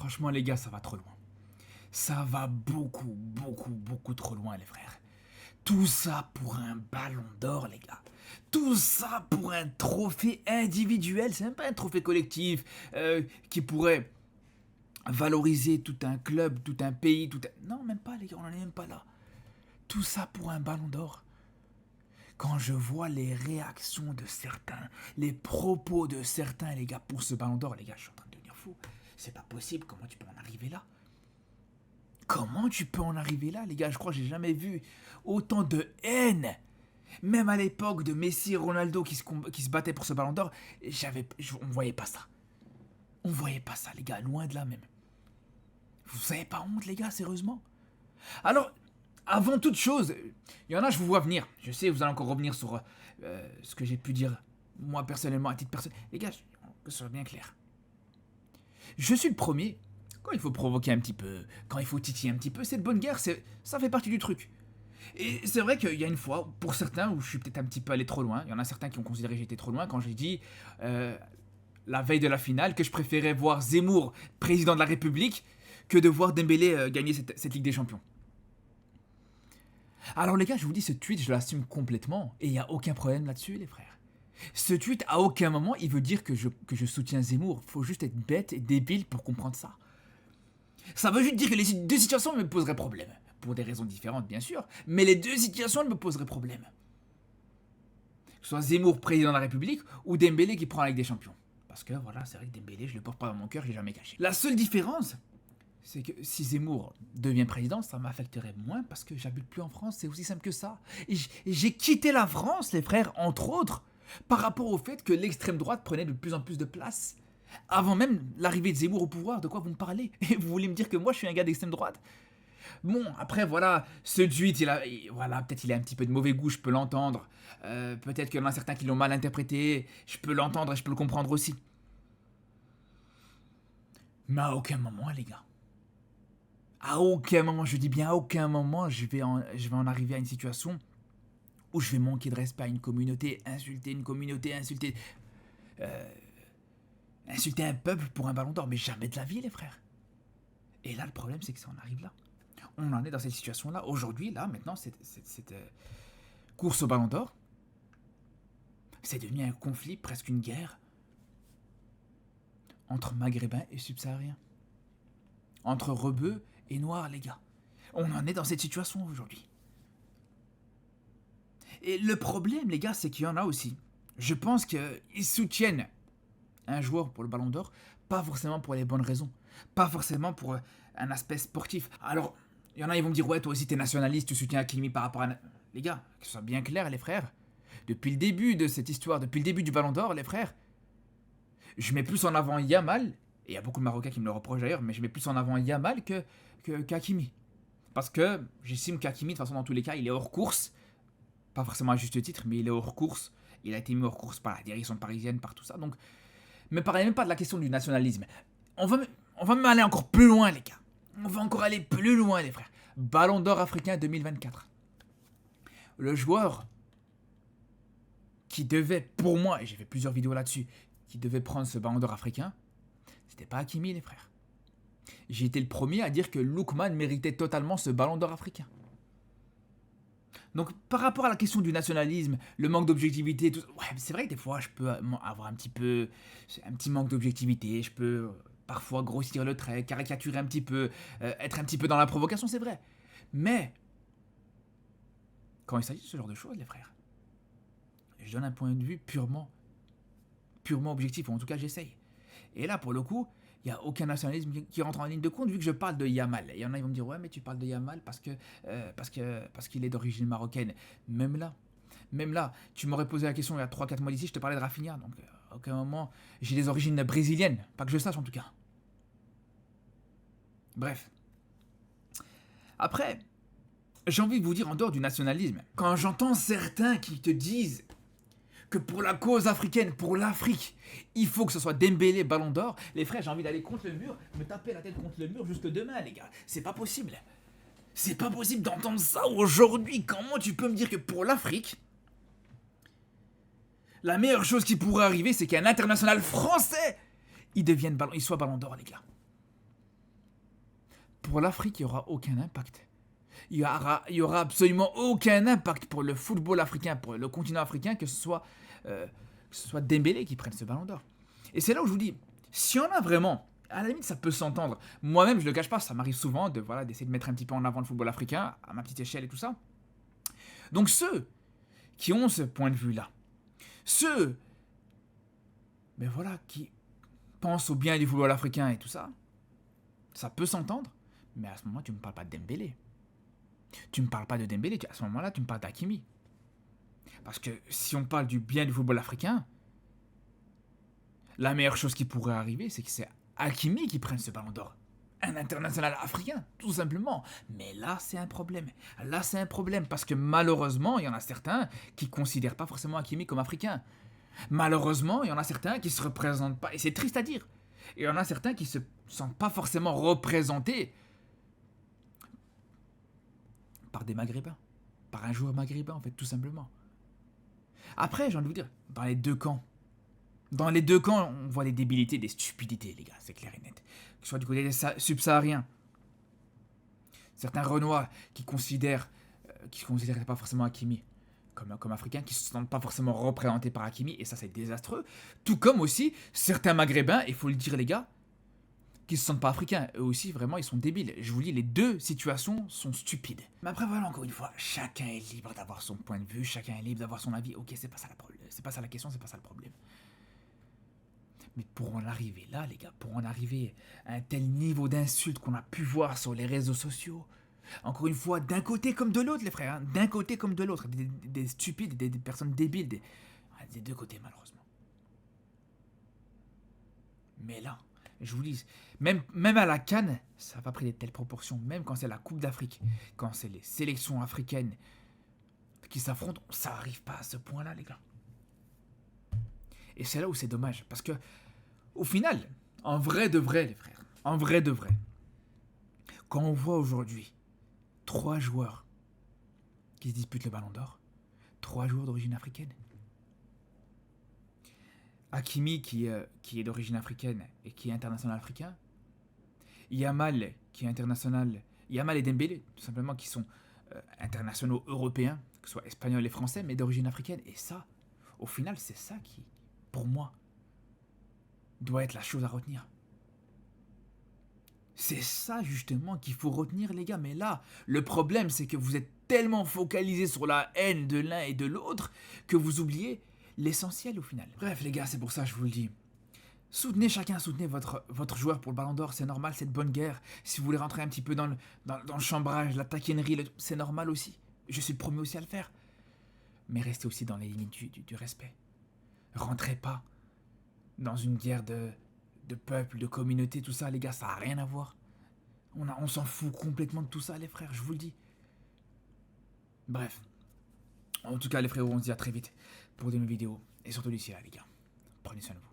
Franchement, les gars, ça va trop loin. Ça va beaucoup trop loin, les frères. Tout ça pour un ballon d'or, les gars. Tout ça pour un trophée individuel. C'est même pas un trophée collectif qui pourrait valoriser tout un club, tout un pays, tout un... Non, même pas, les gars, on n'en est même pas là. Tout ça pour un ballon d'or. Quand je vois les réactions de certains, les propos de certains, les gars, pour ce ballon d'or, les gars, je suis en train de devenir fou. C'est pas possible, comment tu peux en arriver là? Comment tu peux en arriver là, les gars? Je crois que j'ai jamais vu autant de haine. Même à l'époque de Messi et Ronaldo qui se battaient pour ce ballon d'or, on voyait pas ça. On voyait pas ça, les gars, loin de là même. Vous avez pas honte, les gars, sérieusement? Alors, avant toute chose, il y en a, je vous vois venir. Je sais, vous allez encore revenir sur ce que j'ai pu dire, moi personnellement, à titre personnel. Les gars, que ce soit bien clair. Je suis le premier, quand il faut provoquer un petit peu, quand il faut titiller un petit peu, c'est de bonne guerre, ça fait partie du truc. Et c'est vrai qu'il y a une fois, pour certains, où je suis peut-être un petit peu allé trop loin, il y en a certains qui ont considéré que j'étais trop loin quand j'ai dit, la veille de la finale, que je préférais voir Zemmour, président de la République, que de voir Dembélé gagner cette Ligue des Champions. Alors les gars, je vous dis, ce tweet, je l'assume complètement, et il n'y a aucun problème là-dessus, les frères. Ce tweet, à aucun moment, il veut dire que je soutiens Zemmour. Faut juste être bête et débile pour comprendre ça. Ça veut juste dire que les deux situations me poseraient problème. Pour des raisons différentes, bien sûr, mais les deux situations me poseraient problème. Que ce soit Zemmour, président de la République, ou Dembélé qui prend la Ligue des Champions. Parce que voilà, c'est vrai que Dembélé, je le porte pas dans mon cœur, je l'ai jamais caché. La seule différence, c'est que si Zemmour devient président, ça m'affecterait moins parce que j'habite plus en France, c'est aussi simple que ça. Et j'ai quitté la France, les frères, entre autres, par rapport au fait que l'extrême droite prenait de plus en plus de place. Avant même l'arrivée de Zemmour au pouvoir, de quoi vous me parlez? Et vous voulez me dire que moi je suis un gars d'extrême droite? Bon, après voilà, ce tweet, voilà, peut-être il a un petit peu de mauvais goût, je peux l'entendre. Peut-être qu'il y en a certains qui l'ont mal interprété, je peux l'entendre et je peux le comprendre aussi. Mais à aucun moment, les gars, à aucun moment, je dis bien à aucun moment, je vais en arriver à une situation où je vais manquer de respect à une communauté, insulter un peuple pour un ballon d'or, mais jamais de la vie, les frères. Et là, le problème, c'est que ça en arrive là. On en est dans cette situation-là. Aujourd'hui, là, maintenant, cette course au ballon d'or, c'est devenu un conflit, presque une guerre, entre maghrébins et subsahariens. Entre rebeux et noirs, les gars. On en est dans cette situation aujourd'hui. Et le problème, les gars, c'est qu'il y en a aussi. Je pense qu'ils soutiennent un joueur pour le ballon d'or, pas forcément pour les bonnes raisons. Pas forcément pour un aspect sportif. Alors, il y en a, ils vont me dire, ouais, toi aussi, t'es nationaliste, tu soutiens Hakimi par rapport à... Les gars, que ce soit bien clair, les frères. Depuis le début de cette histoire, depuis le début du ballon d'or, les frères, je mets plus en avant Yamal, et il y a beaucoup de Marocains qui me le reprochent d'ailleurs, mais je mets plus en avant Yamal qu'Hakimi. Parce que j'estime qu'Hakimi, de toute façon, dans tous les cas, il est hors course. Pas forcément à juste titre, mais il est hors course. Il a été mis hors course par la direction parisienne, par tout ça. Donc, ne me parlez même pas de la question du nationalisme. On va même aller encore plus loin, les gars. On va encore aller plus loin, les frères. Ballon d'or africain 2024. Le joueur qui devait, pour moi, et j'ai fait plusieurs vidéos là-dessus, qui devait prendre ce ballon d'or africain, c'était pas Hakimi, les frères. J'ai été le premier à dire que Lookman méritait totalement ce ballon d'or africain. Donc, par rapport à la question du nationalisme, le manque d'objectivité, tout ça, ouais, c'est vrai que des fois, je peux avoir un petit manque d'objectivité, je peux parfois grossir le trait, caricaturer un petit peu, être un petit peu dans la provocation, c'est vrai. Mais, quand il s'agit de ce genre de choses, les frères, je donne un point de vue purement objectif, ou en tout cas, j'essaye. Et là, pour le coup, il n'y a aucun nationalisme qui rentre en ligne de compte vu que je parle de Yamal. Il y en a, ils vont me dire, ouais, mais tu parles de Yamal parce qu'il est d'origine marocaine. Même là, tu m'aurais posé la question il y a 3-4 mois d'ici, je te parlais de Rafinha. Donc, à aucun moment, j'ai des origines brésiliennes. Pas que je sache, en tout cas. Bref. Après, j'ai envie de vous dire, en dehors du nationalisme, quand j'entends certains qui te disent que pour la cause africaine, pour l'Afrique, il faut que ce soit Dembélé ballon d'or, les frères, j'ai envie d'aller contre le mur, me taper la tête contre le mur jusque demain, les gars. C'est pas possible. C'est pas possible d'entendre ça aujourd'hui. Comment tu peux me dire que pour l'Afrique, la meilleure chose qui pourrait arriver, c'est qu'un international français, il soit ballon d'or, les gars. pour l'Afrique, il n'y aura aucun impact. Il y aura absolument aucun impact pour le football africain, pour le continent africain, que ce soit Dembélé qui prenne ce ballon d'or. Et c'est là où je vous dis, si on a vraiment, à la limite ça peut s'entendre, moi-même je le cache pas, ça m'arrive souvent d'essayer de mettre un petit peu en avant le football africain, à ma petite échelle et tout ça. Donc ceux qui ont ce point de vue-là, ceux qui pensent au bien du football africain et tout ça, ça peut s'entendre, mais à ce moment tu ne me parles pas de Dembélé. Tu ne me parles pas de Dembélé, à ce moment-là tu me parles d'Hakimi. Parce que si on parle du bien du football africain, la meilleure chose qui pourrait arriver, c'est que c'est Hakimi qui prenne ce ballon d'or. Un international africain, tout simplement. Mais là, c'est un problème. Là, c'est un problème parce que malheureusement, il y en a certains qui ne considèrent pas forcément Hakimi comme africain. Malheureusement, il y en a certains qui ne se représentent pas. Et c'est triste à dire. Et il y en a certains qui ne se sentent pas forcément représentés par des Maghrébins. Par un joueur maghrébin, en fait, tout simplement. Après, j'ai envie de vous dire, dans les deux camps, on voit des débilités, des stupidités, les gars, c'est clair et net. Que ce soit du côté des subsahariens, certains Renois qui considèrent pas forcément Hakimi comme africain, qui ne se sentent pas forcément représentés par Hakimi, et ça, c'est désastreux. Tout comme aussi certains Maghrébins, il faut le dire, les gars, qui ne se sentent pas africains. Eux aussi, vraiment, ils sont débiles. Je vous dis, les deux situations sont stupides. Mais après, voilà, encore une fois, chacun est libre d'avoir son point de vue, chacun est libre d'avoir son avis. Ok, c'est pas ça la question, c'est pas ça le problème. Mais pour en arriver là, les gars, pour en arriver à un tel niveau d'insulte qu'on a pu voir sur les réseaux sociaux, encore une fois, d'un côté comme de l'autre, les frères, hein, d'un côté comme de l'autre, des stupides, des personnes débiles, des deux côtés, malheureusement. Mais là, je vous dis, même à la CAN, ça n'a pas pris de telles proportions. Même quand c'est la Coupe d'Afrique, quand c'est les sélections africaines qui s'affrontent, ça n'arrive pas à ce point-là, les gars. Et c'est là où c'est dommage. Parce que, au final, en vrai de vrai, les frères, en vrai de vrai, quand on voit aujourd'hui 3 joueurs qui se disputent le ballon d'or, 3 joueurs d'origine africaine, Hakimi qui est d'origine africaine et qui est international africain, Yamal qui est international, Yamal et Dembélé tout simplement qui sont internationaux européens, que ce soit espagnols et français, mais d'origine africaine. Et ça, au final, c'est ça qui, pour moi, doit être la chose à retenir. C'est ça justement qu'il faut retenir, les gars. Mais là, le problème, c'est que vous êtes tellement focalisés sur la haine de l'un et de l'autre que vous oubliez l'essentiel au final. Bref, les gars, c'est pour ça que je vous le dis. Soutenez votre joueur pour le ballon d'or, c'est normal, c'est de bonne guerre. Si vous voulez rentrer un petit peu dans le chambrage, la taquinerie, c'est normal aussi. Je suis le premier aussi à le faire. Mais restez aussi dans les limites du respect. Rentrez pas dans une guerre de peuple, de communauté, tout ça, les gars, ça n'a rien à voir. On s'en fout complètement de tout ça, les frères, je vous le dis. Bref. En tout cas, les frérots, on se dit à très vite pour de nouvelles vidéos. Et surtout d'ici là, les gars. Prenez soin de vous.